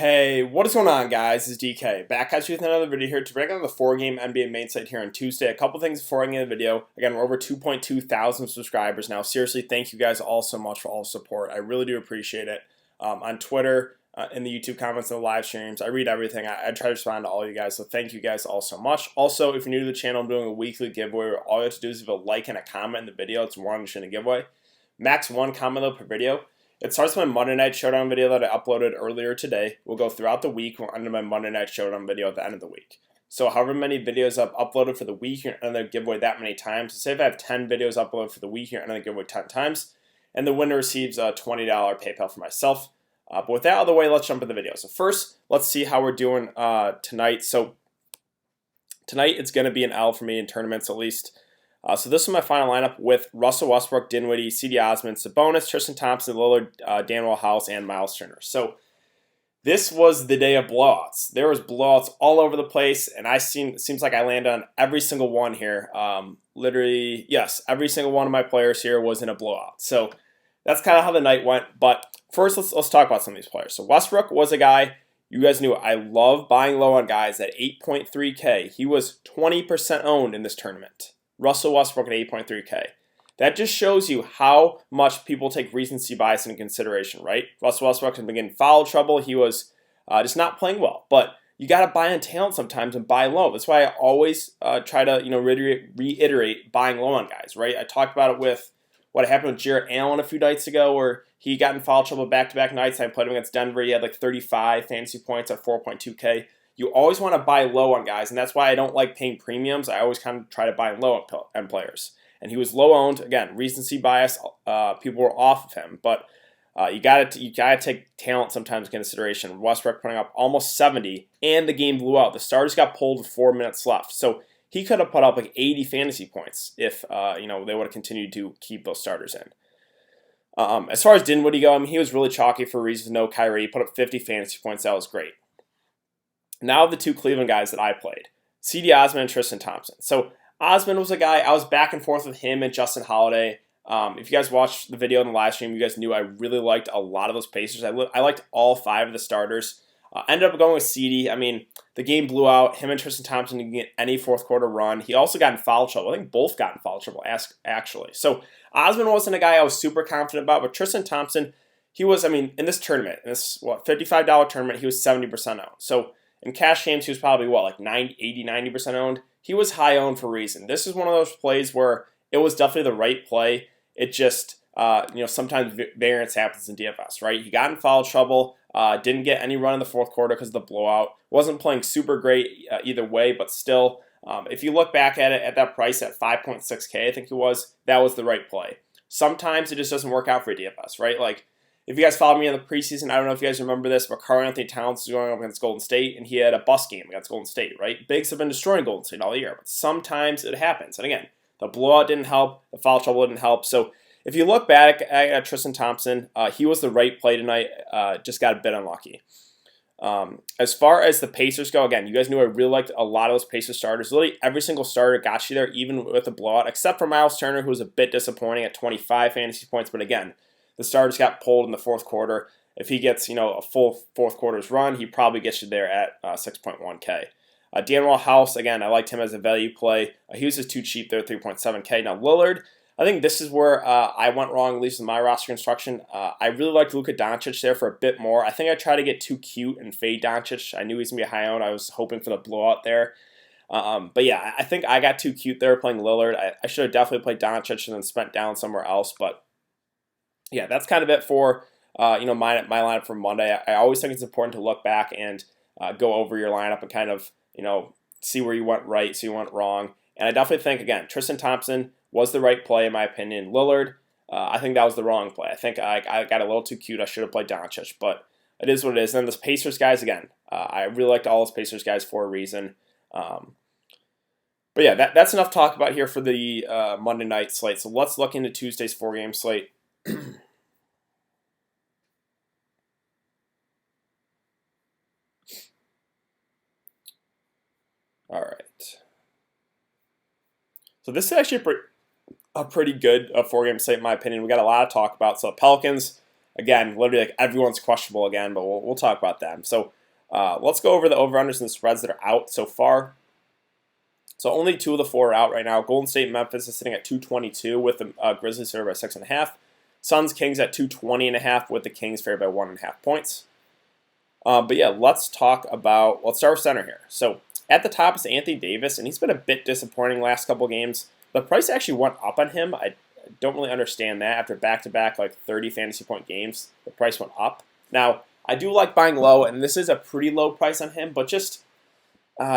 Hey, what is going on, guys? This is DK, back at you with another video here to break down the 4-game NBA main slate here on Tuesday. A couple things before I get into the video. Again, we're over 2.2 thousand subscribers now. Seriously, thank you guys all so much for all the support. I really do appreciate it. On Twitter, in the YouTube comments, and the live streams, I read everything. I try to respond to all you guys, so thank you guys all so much. Also, if you're new to the channel, I'm doing a weekly giveaway where all you have to do is leave a like and a comment in the video. It's one in a giveaway. Max one comment though per video. It starts with my Monday Night Showdown video that I uploaded earlier today. We'll go throughout the week. We'll end my Monday Night Showdown video at the end of the week. So however many videos I've uploaded for the week, you're going to give away that many times. So say if I have 10 videos uploaded for the week, you're going to give away 10 times. And the winner receives a $20 PayPal for myself. But with that out of the way, let's jump into the video. So first, let's see how we're doing tonight. So tonight, it's going to be an L for me in tournaments at least. So this is my final lineup with Russell Westbrook, Dinwiddie, C.D. Osman, Sabonis, Tristan Thompson, Lillard, Danuel House, and Miles Turner. So this was the day of blowouts. There was blowouts all over the place, and it seems like I landed on every single one here. Literally, yes, every single one of my players here was in a blowout. So that's kind of how the night went. But first, let's talk about some of these players. So Westbrook was a guy, you guys knew I love buying low on guys at 8.3K. He was 20% owned in this tournament. Russell Westbrook at 8.3K. That just shows you how much people take recency bias into consideration, right? Russell Westbrook has been getting foul trouble. He was just not playing well. But you got to buy on talent sometimes and buy low. That's why I always try to reiterate buying low on guys, right? I talked about it with what happened with Jarrett Allen a few nights ago where he got in foul trouble back-to-back nights. I played him against Denver. He had like 35 fantasy points at 4.2K. You always want to buy low on guys, and that's why I don't like paying premiums. I always kind of try to buy low on players. And he was low owned. Again, recency bias. People were off of him, but you gotta take talent sometimes into consideration. Westbrook putting up almost 70, and the game blew out. The starters got pulled with 4 minutes left, so he could have put up like 80 fantasy points if they would have continued to keep those starters in. As far as Dinwiddie go, I mean, he was really chalky for reasons. No Kyrie, he put up 50 fantasy points. That was great. Now the two Cleveland guys that I played, C.D. Osman and Tristan Thompson. So Osman was a guy, I was back and forth with him and Justin Holiday. If you guys watched the video in the live stream, you guys knew I really liked a lot of those Pacers. I liked all 5 of the starters. Ended up going with C.D. I mean, the game blew out. Him and Tristan Thompson didn't get any fourth quarter run. He also got in foul trouble. I think both got in foul trouble, actually. So Osman wasn't a guy I was super confident about, but Tristan Thompson, he was, I mean, in this tournament, in this, $55 tournament, he was 70% owned. So in cash games, he was probably, like 90% owned. He was high owned for a reason. This is one of those plays where it was definitely the right play. It just, sometimes variance happens in DFS, right? He got in foul trouble, didn't get any run in the fourth quarter because of the blowout. Wasn't playing super great either way, but still, if you look back at it at that price at 5.6K, I think it was, that was the right play. Sometimes it just doesn't work out for DFS, right? Like, if you guys followed me in the preseason, I don't know if you guys remember this, but Karl-Anthony Towns was going up against Golden State, and he had a bust game against Golden State, right? Bigs have been destroying Golden State all year, but sometimes it happens. And again, the blowout didn't help, the foul trouble didn't help. So if you look back at Tristan Thompson, he was the right play tonight, just got a bit unlucky. As far as the Pacers go, again, you guys knew I really liked a lot of those Pacers starters. Literally every single starter got you there, even with a blowout, except for Miles Turner, who was a bit disappointing at 25 fantasy points, but again, the starters got pulled in the fourth quarter. If he gets, a full fourth quarter's run, he probably gets you there at 6.1K. Danuel House, again, I liked him as a value play. He was just too cheap there, 3.7K. Now Lillard, I think this is where I went wrong, at least in my roster construction. I really liked Luka Doncic there for a bit more. I think I tried to get too cute and fade Doncic. I knew he was going to be high owned. I was hoping for the blowout there. But yeah, I think I got too cute there playing Lillard. I should have definitely played Doncic and then spent down somewhere else, but yeah, that's kind of it for my lineup for Monday. I always think it's important to look back and go over your lineup and kind of see where you went right, so you went wrong. And I definitely think, again, Tristan Thompson was the right play in my opinion. Lillard, I think that was the wrong play. I think I got a little too cute. I should have played Doncic, but it is what it is. And then this Pacers guys, again, I really liked all those Pacers guys for a reason. But yeah, that's enough talk about here for the Monday night slate. So let's look into Tuesday's 4-game slate. All right. So this is actually a pretty good 4-game slate in my opinion. We got a lot to talk about. So Pelicans, again, literally like everyone's questionable again, but we'll talk about them. So Let's go over the over-unders and the spreads that are out so far. So only 2 of the 4 are out right now. Golden State Memphis is sitting at 222 with the Grizzlies favored by 6.5. Suns Kings at 220.5 with the Kings favored by 1.5 points. But yeah, let's start with center here. So at the top is Anthony Davis, and he's been a bit disappointing last couple games. The price actually went up on him. I don't really understand that. After back-to-back like 30 fantasy point games, the price went up. Now, I do like buying low, and this is a pretty low price on him, but just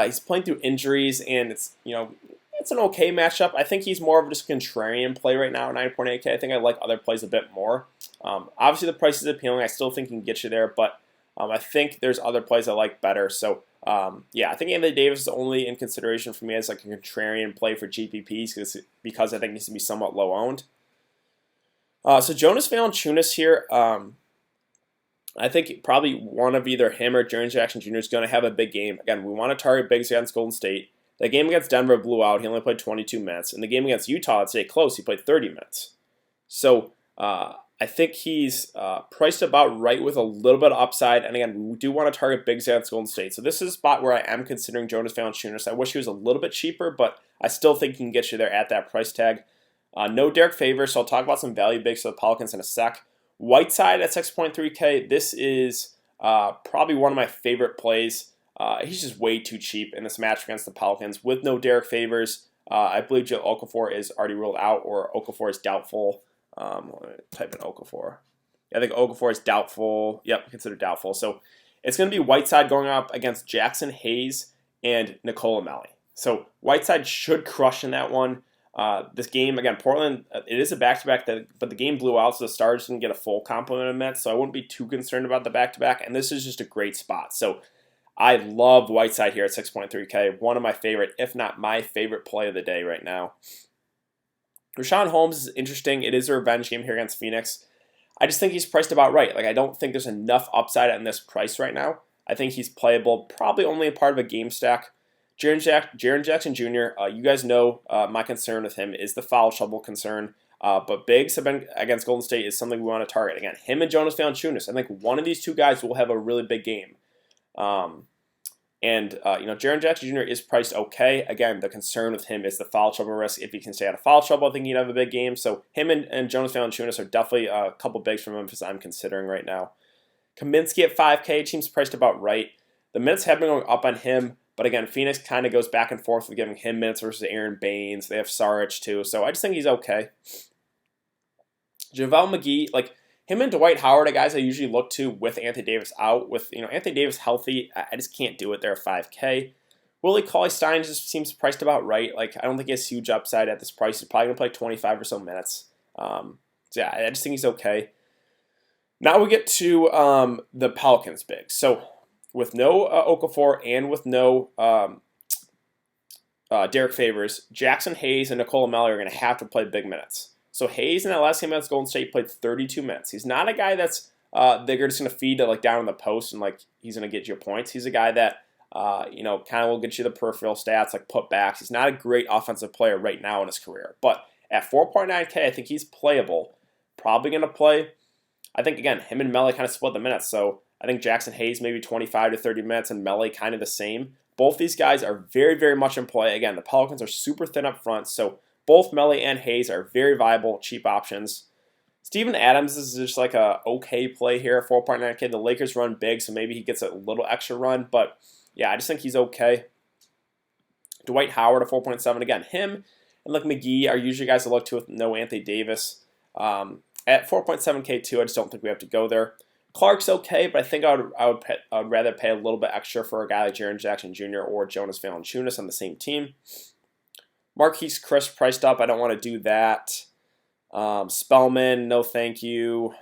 he's playing through injuries, and it's an okay matchup. I think he's more of just a contrarian play right now at 9.8K. I think I like other plays a bit more. Obviously, the price is appealing. I still think he can get you there, but I think there's other plays I like better. So, yeah, I think Anthony Davis is only in consideration for me as like a contrarian play for GPPs because I think he needs to be somewhat low owned. So Jonas Valanciunas here, I think probably one of either him or Jaren Jackson Jr. is going to have a big game. Again, we want to target bigs against Golden State. The game against Denver blew out. He only played 22 minutes. In the game against Utah, it stayed close. He played 30 minutes. So I think he's priced about right with a little bit of upside. And again, we do want to target bigs against Golden State. So this is a spot where I am considering Jonas Valanciunas. I wish he was a little bit cheaper, but I still think he can get you there at that price tag. No Derek Favors, so I'll talk about some value bigs for the Pelicans in a sec. Whiteside at 6.3K. This is probably one of my favorite plays. He's just way too cheap in this match against the Pelicans with no Derek Favors. I believe Joe Okafor is already ruled out, or Okafor is doubtful. Let me type in Okafor. Yeah, I think Okafor is doubtful. Yep, considered doubtful. So it's going to be Whiteside going up against Jackson Hayes and Nikola Melli. So Whiteside should crush in that one. This game, again, Portland, it is a back-to-back, but the game blew out, so the Stars didn't get a full complement of minutes, so I wouldn't be too concerned about the back-to-back, and this is just a great spot. So I love Whiteside here at 6.3K, one of my favorite, if not my favorite play of the day right now. Richaun Holmes is interesting. It is a revenge game here against Phoenix. I just think he's priced about right. Like, I don't think there's enough upside on this price right now. I think he's playable, probably only a part of a game stack. Jaren Jackson Jr., you guys know my concern with him is the foul trouble concern. But bigs have been against Golden State is something we want to target. Again, him and Jonas Valanciunas. I think one of these two guys will have a really big game. Jaren Jackson Jr. is priced okay. Again, the concern with him is the foul trouble risk. If he can stay out of foul trouble, I think he'd have a big game. So him and Jonas Valanciunas are definitely a couple bigs from Memphis I'm considering right now. Kaminsky at 5K seems priced about right. The minutes have been going up on him. But again, Phoenix kind of goes back and forth with giving him minutes versus Aaron Baines. They have Saric too, so I just think he's okay. JaVale McGee, like him and Dwight Howard are guys I usually look to with Anthony Davis out. With Anthony Davis healthy, I just can't do it there at 5K. Willie Cauley-Stein just seems priced about right. Like I don't think he has huge upside at this price. He's probably gonna play 25 or so minutes. So yeah, I just think he's okay. Now we get to the Pelicans big. So with no Okafor and with no Derek Favors, Jackson Hayes and Nikola Melli are going to have to play big minutes. So Hayes in that last game against Golden State played 32 minutes. He's not a guy that's they're just going to feed to like down in the post and like he's going to get you points. He's a guy that kind of will get you the peripheral stats like putbacks. He's not a great offensive player right now in his career, but at 4.9K, I think he's playable. Probably going to play. I think again, him and Melli kind of split the minutes. So I think Jackson Hayes maybe 25 to 30 minutes and Melli kind of the same. Both these guys are very, very much in play. Again, the Pelicans are super thin up front, so both Melli and Hayes are very viable, cheap options. Steven Adams is just like a okay play here, 4.9K. The Lakers run big, so maybe he gets a little extra run, but yeah, I just think he's okay. Dwight Howard at 4.7. Again, him and like McGee are usually guys to look to with no Anthony Davis. At 4.7K too, I just don't think we have to go there. Clark's okay, but I think I would rather pay a little bit extra for a guy like Jaren Jackson Jr. or Jonas Valanciunas on the same team. Marquise Chris priced up. I don't want to do that. Spellman, no thank you.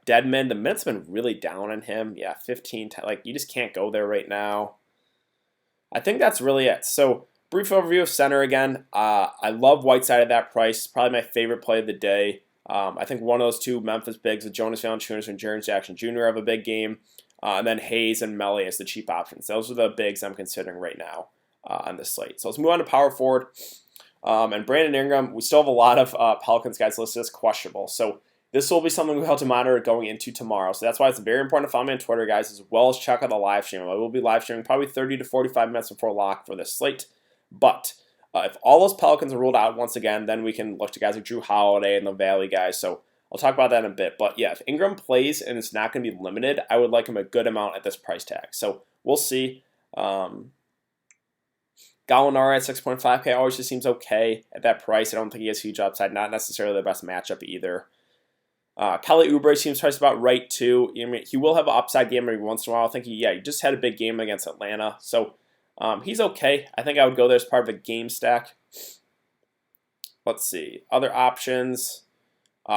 Deadman, the minutes have been really down on him. Yeah, 15. Like you just can't go there right now. I think that's really it. So brief overview of center again. I love Whiteside at that price. Probably my favorite play of the day. I think one of those two Memphis bigs, with Jonas Valanciunas and Jaren Jackson Jr. have a big game. And then Hayes and Melli as the cheap options. Those are the bigs I'm considering right now on this slate. So let's move on to power forward. And Brandon Ingram, we still have a lot of Pelicans guys listed as questionable. So this will be something we'll have to monitor going into tomorrow. So that's why it's very important to follow me on Twitter, guys, as well as check out the live stream. I will be live streaming probably 30 to 45 minutes before lock for this slate. But if all those Pelicans are ruled out once again, then we can look to guys like Drew Holiday and the Valley guys. So I'll talk about that in a bit. But yeah, if Ingram plays and it's not going to be limited, I would like him a good amount at this price tag. So we'll see. Gallinari at 6.5K always just seems okay at that price. I don't think he has huge upside. Not necessarily the best matchup either. Kelly Oubre seems priced about right too. I mean, he will have an upside game every once in a while. I think he just had a big game against Atlanta, so he's okay. I think I would go there as part of a game stack. Let's see other options.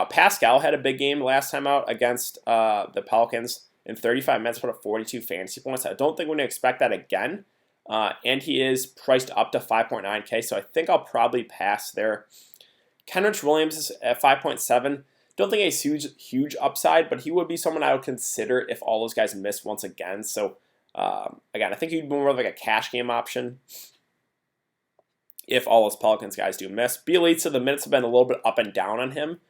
Pascal had a big game last time out against the Pelicans in 35 minutes, put up 42 fantasy points. I don't think we're going to expect that again, and he is priced up to 5.9K, so I think I'll probably pass there. Kenrich Williams is at 5.7. Don't think he's huge upside, but he would be someone I would consider if all those guys miss once again. So, again, I think he'd be more of like a cash game option if all those Pelicans guys do miss. Bielitsa, the minutes have been a little bit up and down on him.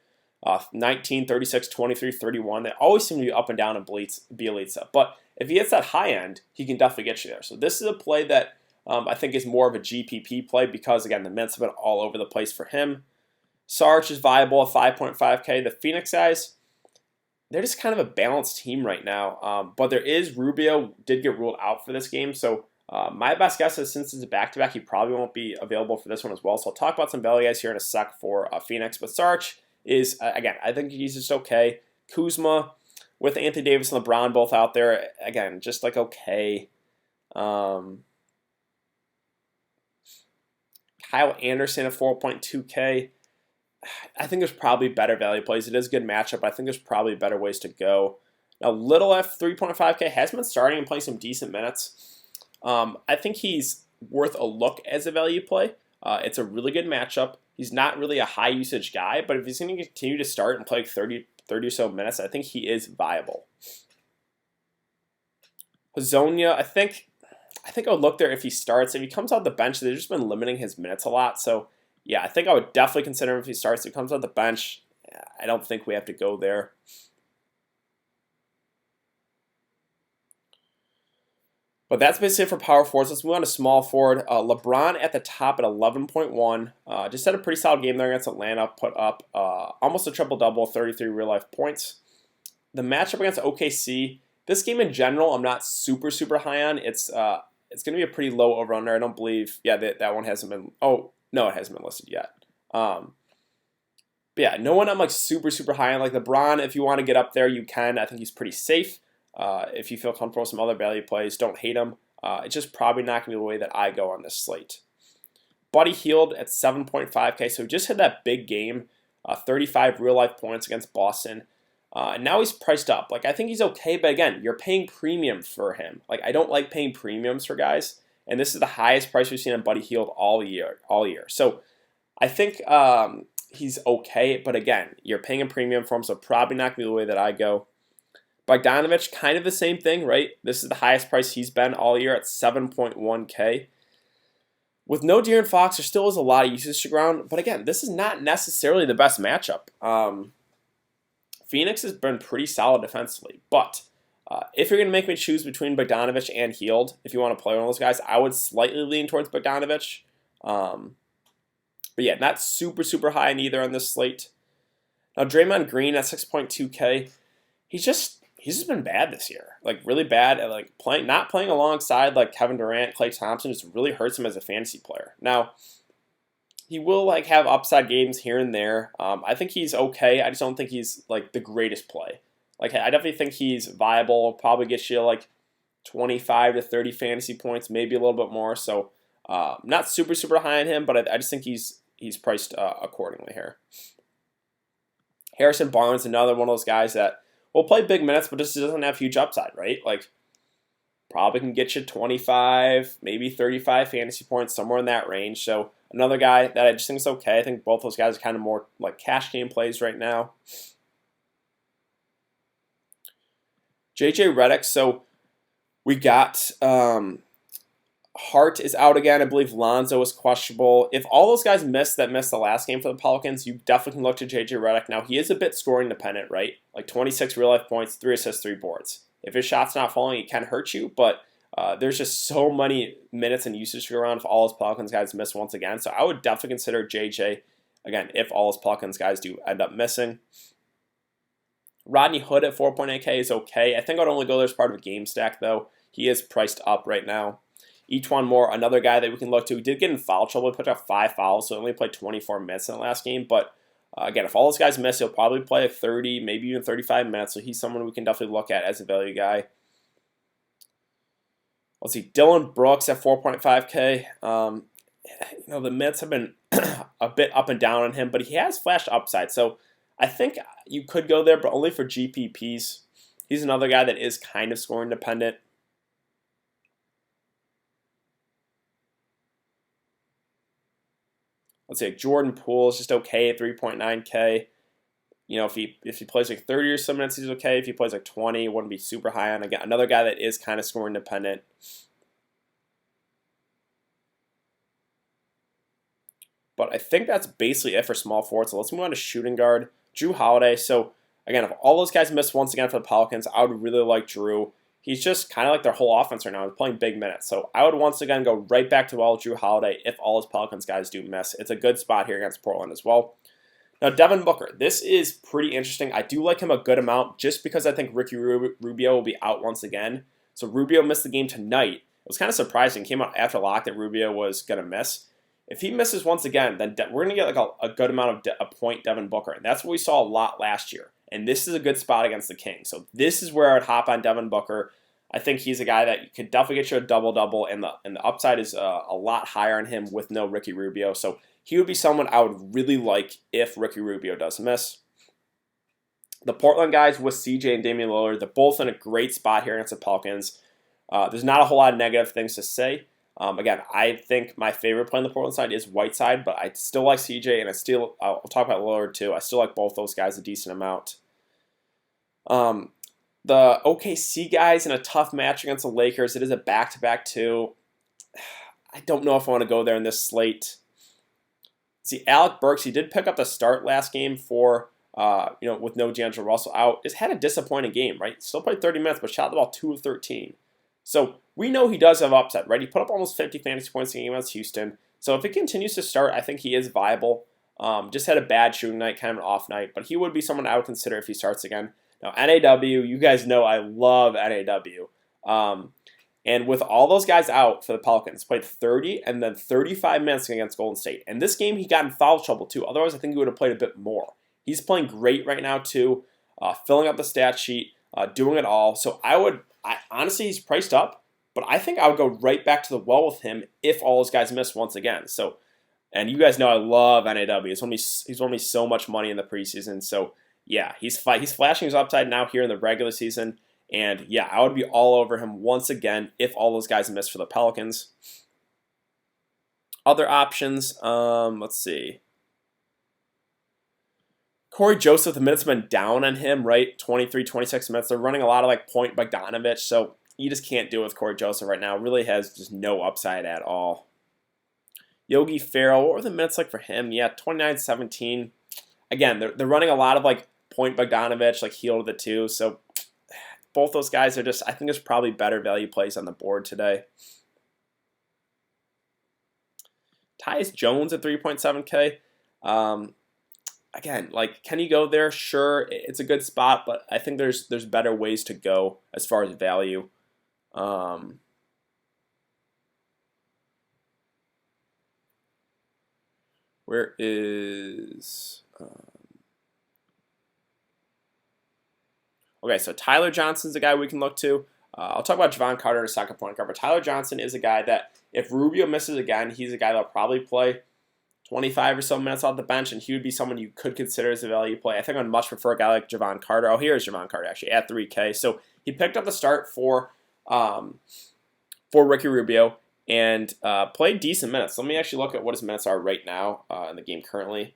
19, 36, 23, 31. They always seem to be up and down on Bielitsa. But if he hits that high end, he can definitely get you there. So this is a play that I think is more of a GPP play because, again, the minutes have been all over the place for him. Sarge is viable at 5.5K. The Phoenix guys, they're just kind of a balanced team right now. But there is Rubio did get ruled out for this game. So my best guess is since it's a back-to-back, he probably won't be available for this one as well. So I'll talk about some value guys here in a sec for Phoenix. But Sarge is, again, I think he's just okay. Kuzma with Anthony Davis and LeBron both out there, again, just like okay. Kyle Anderson at 4.2K. I think there's probably better value plays. It is a good matchup. I think there's probably better ways to go. Now, Little F 3.5K has been starting and playing some decent minutes. I think he's worth a look as a value play. It's a really good matchup. He's not really a high usage guy, but if he's going to continue to start and play like 30 or so minutes, I think he is viable. Hazonia, I think I would look there if he starts. If he comes out the bench, they've just been limiting his minutes a lot, so yeah, I think I would definitely consider him if he starts. If he comes out the bench, I don't think we have to go there. But that's basically it for power forwards. Let's move on to small forward. LeBron at the top at 11.1. Just had a pretty solid game there against Atlanta. Put up almost a triple-double, 33 real-life points. The matchup against OKC, this game in general, I'm not super high on. It's going to be a pretty low over-under. I don't believe, yeah, that one hasn't been, oh, no, it hasn't been listed yet. But yeah, no one I'm like super high on. Like LeBron, if you want to get up there, you can. I think he's pretty safe. If you feel comfortable with some other value plays, don't hate him. It's just probably not going to be the way that I go on this slate. Buddy Hield at 7.5K, so he just had that big game, 35 real-life points against Boston. And now he's priced up. Like, I think he's okay, but again, you're paying premium for him. Like, I don't like paying premiums for guys. And this is the highest price we've seen on Buddy Hield all year. So I think he's okay, but again, you're paying a premium for him, so probably not going to be the way that I go. Bogdanovich, kind of the same thing, right? This is the highest price he's been all year at 7.1K. With no De'Aaron Fox, there still is a lot of usage to ground, but again, this is not necessarily the best matchup. Phoenix has been pretty solid defensively, but if you're going to make me choose between Bogdanovich and Hield, if you want to play one of those guys, I would slightly lean towards Bogdanovich. But yeah, not super high in either on this slate. Now, Draymond Green at 6.2K, he's just been bad this year. Like, really bad at like not playing alongside like Kevin Durant, Klay Thompson just really hurts him as a fantasy player. Now, he will like have upside games here and there. I think he's okay. I just don't think he's like the greatest play. Like, I definitely think he's viable. Probably get you like 25 to 30 fantasy points, maybe a little bit more. So not super high on him, but I just think he's priced accordingly here. Harrison Barnes, another one of those guys that will play big minutes, but just doesn't have huge upside, right? Like, probably can get you 25, maybe 35 fantasy points, somewhere in that range. So another guy that I just think is okay. I think both those guys are kind of more like cash game plays right now. JJ Redick, so we got Hart is out again. I believe Lonzo is questionable. If all those guys missed the last game for the Pelicans, you definitely can look to JJ Redick. Now, he is a bit scoring dependent, right? Like 26 real-life points, 3 assists, 3 boards. If his shot's not falling, it can hurt you, but there's just so many minutes and usage to go around if all his Pelicans guys miss once again. So I would definitely consider JJ, again, if all his Pelicans guys do end up missing. Rodney Hood at 4.8K is okay. I think I would only go there as part of a game stack, though. He is priced up right now. E'Twaun Moore, another guy that we can look to. He did get in foul trouble. He put up 5 fouls, so he only played 24 minutes in the last game. But again, if all those guys miss, he'll probably play 30, maybe even 35 minutes. So he's someone we can definitely look at as a value guy. Let's see, Dylan Brooks at 4.5K. The minutes have been a bit up and down on him, but he has flashed upside. So I think you could go there, but only for GPPs. He's another guy that is kind of scoring dependent. Let's say Jordan Poole is just okay at 3.9K. If he plays like 30 or so minutes, he's okay. If he plays like 20, it wouldn't be super high on. Again, another guy that is kind of scoring dependent. But I think that's basically it for small forward. So let's move on to shooting guard. Jrue Holiday. So again, if all those guys miss once again for the Pelicans, I would really like Jrue. He's just kind of like their whole offense right now. He's playing big minutes. So I would once again go right back to Jrue Holiday if all his Pelicans guys do miss. It's a good spot here against Portland as well. Now, Devin Booker. This is pretty interesting. I do like him a good amount just because I think Ricky Rubio will be out once again. So Rubio missed the game tonight. It was kind of surprising. It came out after lock that Rubio was going to miss. If he misses once again, then we're going to get like a good amount of a point Devin Booker. And that's what we saw a lot last year. And this is a good spot against the Kings. So this is where I would hop on Devin Booker. I think he's a guy that could definitely get you a double-double, and the upside is a lot higher on him with no Ricky Rubio. So he would be someone I would really like if Ricky Rubio does miss. The Portland guys with CJ and Damian Lillard, they're both in a great spot here against the Pelicans. There's not a whole lot of negative things to say. Again, I think my favorite play on the Portland side is Whiteside, but I still like CJ, and I'll talk about Lillard too. I still like both those guys a decent amount. The OKC guys in a tough match against the Lakers. It is a back-to-back too. I don't know if I want to go there in this slate. See, Alec Burks, he did pick up the start last game for, with no D'Angelo Russell out. Just had a disappointing game, right? Still played 30 minutes, but shot the ball 2 of 13. So we know he does have upside, right? He put up almost 50 fantasy points in the game against Houston. So if it continues to start, I think he is viable. Just had a bad shooting night, kind of an off night, but he would be someone I would consider if he starts again. Now, NAW, you guys know I love NAW. And with all those guys out for the Pelicans, played 30 and then 35 minutes against Golden State. And this game, he got in foul trouble, too. Otherwise, I think he would have played a bit more. He's playing great right now, too, filling up the stat sheet, doing it all. So honestly, he's priced up, but I think I would go right back to the well with him if all those guys miss once again. So, and you guys know I love NAW. He's won me so much money in the preseason. So, yeah, he's flashing his upside now here in the regular season. And, yeah, I would be all over him once again if all those guys miss for the Pelicans. Other options, let's see. Corey Joseph, the minutes have been down on him, right? 23, 26 minutes. They're running a lot of, like, point Bogdanovich. So you just can't do it with Corey Joseph right now. Really has just no upside at all. Yogi Ferrell, what were the minutes like for him? Yeah, 29, 17. Again, they're running a lot of, like, point Bogdanovich, like, heel to the 2. So both those guys are just, I think there's probably better value plays on the board today. Tyus Jones at 3.7K. Again, like, can you go there? Sure, it's a good spot, but I think there's better ways to go as far as value. Where is... Okay, so Tyler Johnson's a guy we can look to. I'll talk about JEVON Carter in a second point guard, but Tyler Johnson is a guy that if Rubio misses again, he's a guy that'll probably play 25 or so minutes off the bench, and he would be someone you could consider as a value play. I think I'd much prefer a guy like JEVON Carter. Oh, here's JEVON Carter actually at 3K. So he picked up the start for Ricky Rubio and played decent minutes. Let me actually look at what his minutes are right now in the game currently.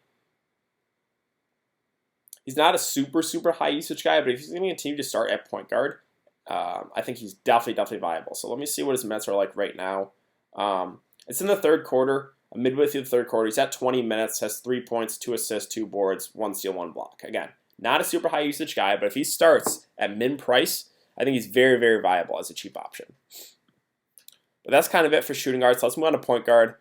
He's not a super high usage guy, but if he's going to continue to start at point guard, I think he's definitely viable. So let me see what his minutes are like right now. It's in the third quarter, midway through the third quarter. He's at 20 minutes, has 3 points, 2 assists, 2 boards, 1 steal, 1 block. Again, not a super high usage guy, but if he starts at min price, I think he's very, very viable as a cheap option. But that's kind of it for shooting guards. So let's move on to point guard.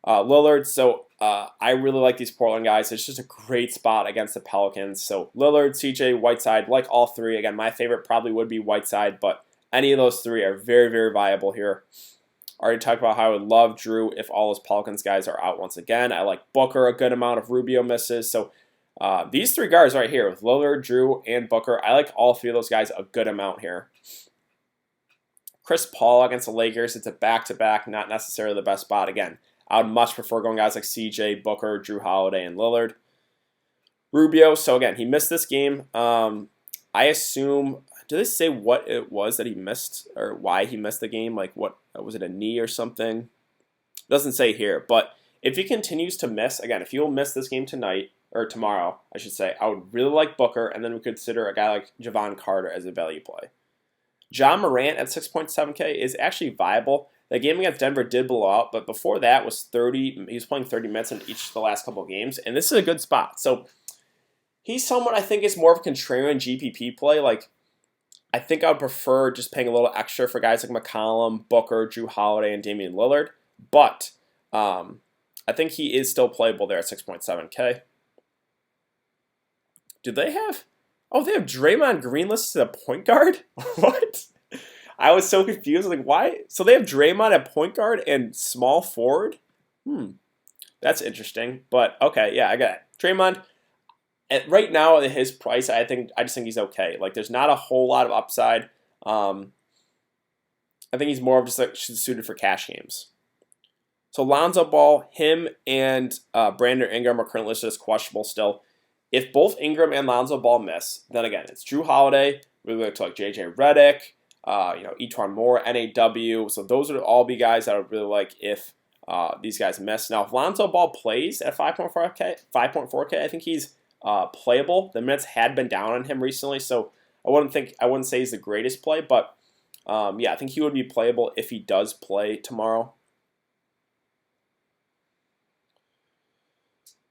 Lillard. So I really like these Portland guys. It's just a great spot against the Pelicans. So Lillard, CJ, Whiteside, like all three. Again, my favorite probably would be Whiteside, but any of those three are very, very viable here. Already talked about how I would love Drew if all those Pelicans guys are out once again. I like Booker a good amount if Rubio misses. So these three guards right here with Lillard, Drew, and Booker, I like all three of those guys a good amount here. Chris Paul against the Lakers, it's a back-to-back, not necessarily the best spot. Again, I would much prefer going guys like CJ, Booker, Drew Holiday, and Lillard. Rubio, so again, he missed this game. I assume, did they say what it was that he missed or why he missed the game? Like, what was it, a knee or something? It doesn't say here, but if he continues to miss, again, if he'll miss this game tonight, or tomorrow, I should say, I would really like Booker, and then we consider a guy like JEVON Carter as a value play. John Morant at 6.7K is actually viable. The game against Denver did blow out, but before that was 30. He was playing 30 minutes in each of the last couple of games, and this is a good spot. So he's someone I think is more of a contrarian GPP play. Like, I think I would prefer just paying a little extra for guys like McCollum, Booker, Drew Holiday, and Damian Lillard. But I think he is still playable there at 6.7K. Do they have? Oh, they have Draymond Green listed as a point guard? What? I was so confused. Like, why? So they have Draymond at point guard and small forward? That's interesting. But, okay, yeah, I got it. Draymond, right now at his price, I just think he's okay. Like, there's not a whole lot of upside. I think he's more of just like suited for cash games. So Lonzo Ball, him and Brandon Ingram are currently listed as questionable still. If both Ingram and Lonzo Ball miss, then again, it's Drew Holiday. We look to like JJ Redick, Etuan Moore, NAW. So those would all be guys that I would really like if these guys miss. Now, if Lonzo Ball plays at 5.4K, I think he's playable. The minutes had been down on him recently, so I wouldn't say he's the greatest play, but yeah, I think he would be playable if he does play tomorrow.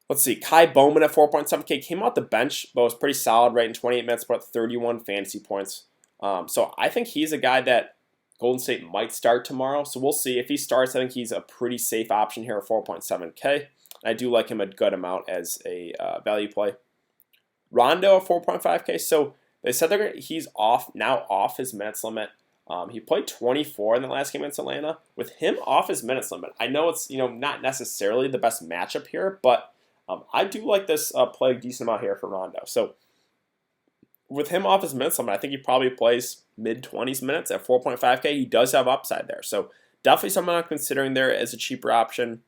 Let's see, Kai Bowman at 4.7K came out the bench, but was pretty solid, right? In 28 minutes, put up 31 fantasy points. So I think he's a guy that Golden State might start tomorrow. So we'll see. If he starts, I think he's a pretty safe option here at 4.7K. I do like him a good amount as a value play. Rondo at 4.5K. So they said he's now off his minutes limit. He played 24 in the last game against Atlanta. With him off his minutes limit, I know it's not necessarily the best matchup here, but I do like this play a decent amount here for Rondo. So with him off his minutes limit, I think he probably plays mid-20s minutes at 4.5K. He does have upside there. So definitely someone I'm considering there as a cheaper option.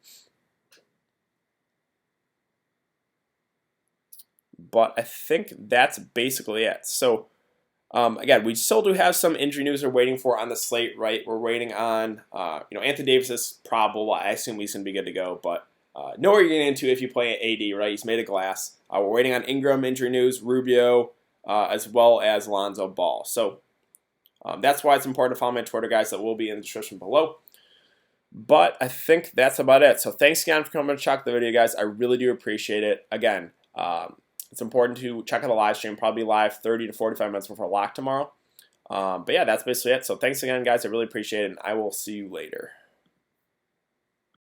But I think that's basically it. So again, we still do have some injury news we're waiting for on the slate, right? We're waiting on, Anthony Davis is probable. I assume he's going to be good to go, but nowhere you're getting into if you play AD, right? He's made of glass. We're waiting on Ingram injury news, Rubio, as well as Lonzo Ball. So that's why it's important to follow my Twitter, guys. That will be in the description below. But I think that's about it. So thanks again for coming to check the video, guys. I really do appreciate it. Again, it's important to check out the live stream. Probably live 30 to 45 minutes before lock tomorrow. But yeah, that's basically it. So thanks again, guys. I really appreciate it, and I will see you later.